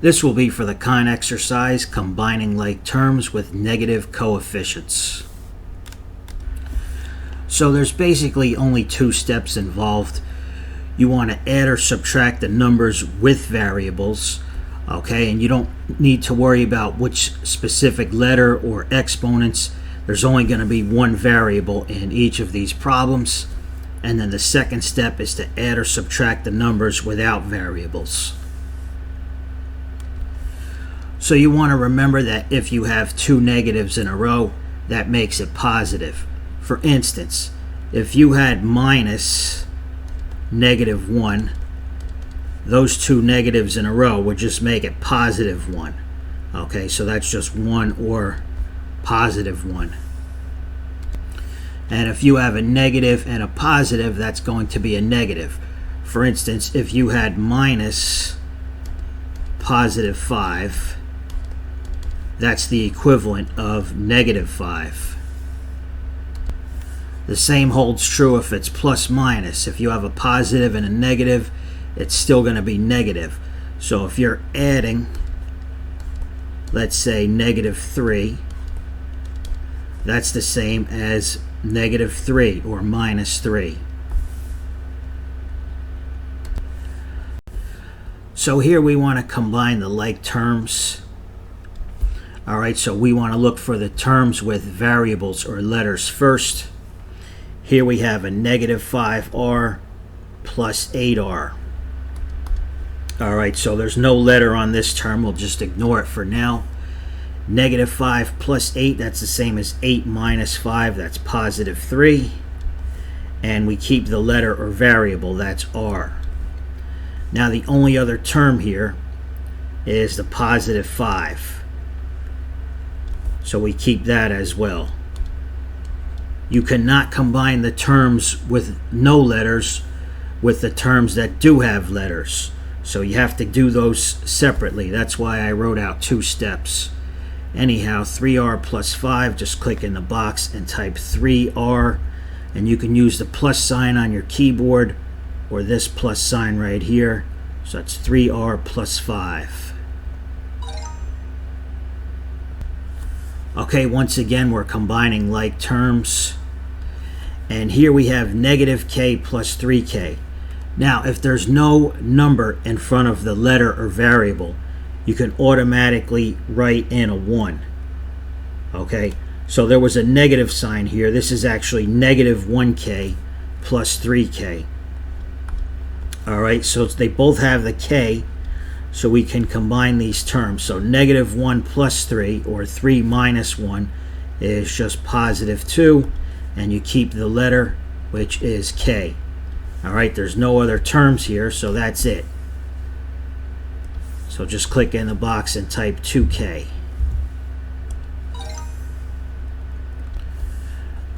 This will be for the con exercise, combining like terms with negative coefficients. So there's basically only two steps involved. You want to add or subtract the numbers with variables, okay? And you don't need to worry about which specific letter or exponents. There's only going to be one variable in each of these problems. And then the second step is to add or subtract the numbers without variables. So you want to remember that if you have two negatives in a row, that makes it positive. For instance, if you had minus -1, those two negatives in a row would just make it +1. Okay, so that's just 1 or +1. And if you have a negative and a positive, that's going to be a negative. For instance, if you had minus +5, that's the equivalent of -5. The same holds true if it's plus minus. If you have a positive and a negative, it's still going to be negative. So if you're adding, let's say -3, that's the same as -3 or -3. So here we want to combine the like terms. Alright, so we want to look for the terms with variables or letters first. Here we have a -5r plus 8r. Alright, so there's no letter on this term. We'll just ignore it for now. -5 plus 8, that's the same as 8 minus 5, that's +3. And we keep the letter or variable, that's r. Now the only other term here is the +5. So we keep that as well. You cannot combine the terms with no letters with the terms that do have letters. So you have to do those separately. That's why I wrote out two steps. Anyhow, 3r plus 5, just click in the box and type 3r. And you can use the plus sign on your keyboard or this plus sign right here. So that's 3r plus 5. Okay, once again, we're combining like terms. And here we have -k plus 3k. Now, if there's no number in front of the letter or variable, you can automatically write in a 1. Okay, so there was a negative sign here. This is actually -1k plus 3k. Alright, so they both have the k, so we can combine these terms. So -1 plus 3, or 3 minus 1, is just +2, and you keep the letter, which is k. Alright, there's no other terms here, so that's it. So just click in the box and type 2k.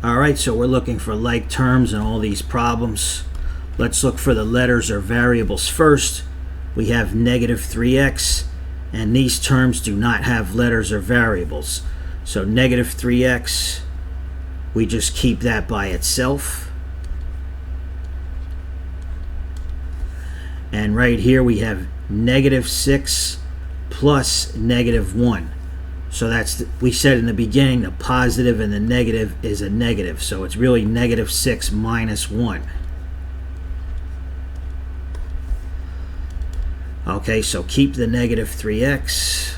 Alright, so we're looking for like terms in all these problems. Let's look for the letters or variables first. We have -3x, and these terms do not have letters or variables. So -3x, we just keep that by itself. And right here we have -6 plus -1. So that's, we said in the beginning, the positive and the negative is a negative. So it's really -6 minus 1. Okay, so keep the -3x.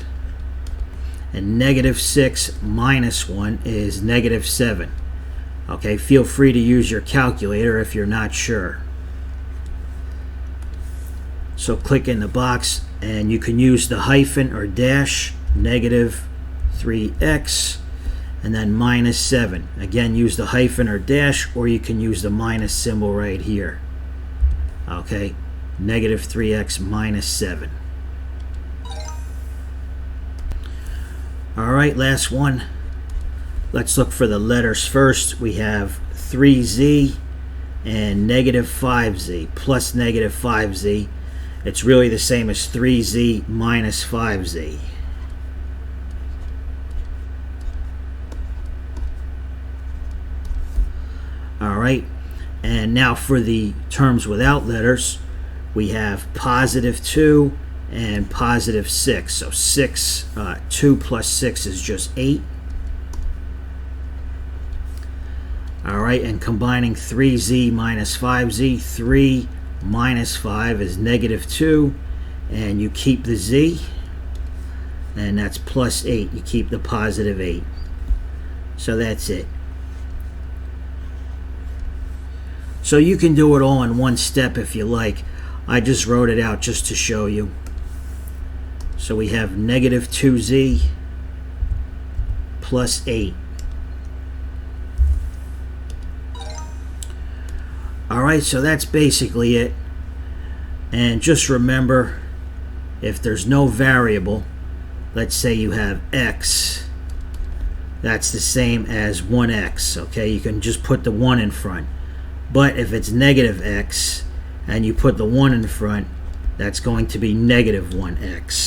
And -6 minus 1 is -7. Okay, feel free to use your calculator if you're not sure. So click in the box, and you can use the hyphen or dash, -3x, and then -7. Again, use the hyphen or dash, or you can use the minus symbol right here. Okay, -3x minus 7. Alright, last one. Let's look for the letters first. We have 3z and -5z plus -5z. It's really the same as 3z minus 5z. Alright, and now for the terms without letters, we have +2 and positive 6. So 2 plus 6 is just 8. All right, and combining 3z minus 5z, 3 minus 5 is negative 2, and you keep the z, and that's plus 8. You keep the positive 8. So that's it. So you can do it all in one step if you like. I just wrote it out just to show you. So we have negative 2z plus 8. Alright, so that's basically it. And just remember, if there's no variable, let's say you have x, that's the same as 1x, okay? You can just put the 1 in front. But if it's negative x and you put the 1 in front, that's going to be negative 1x.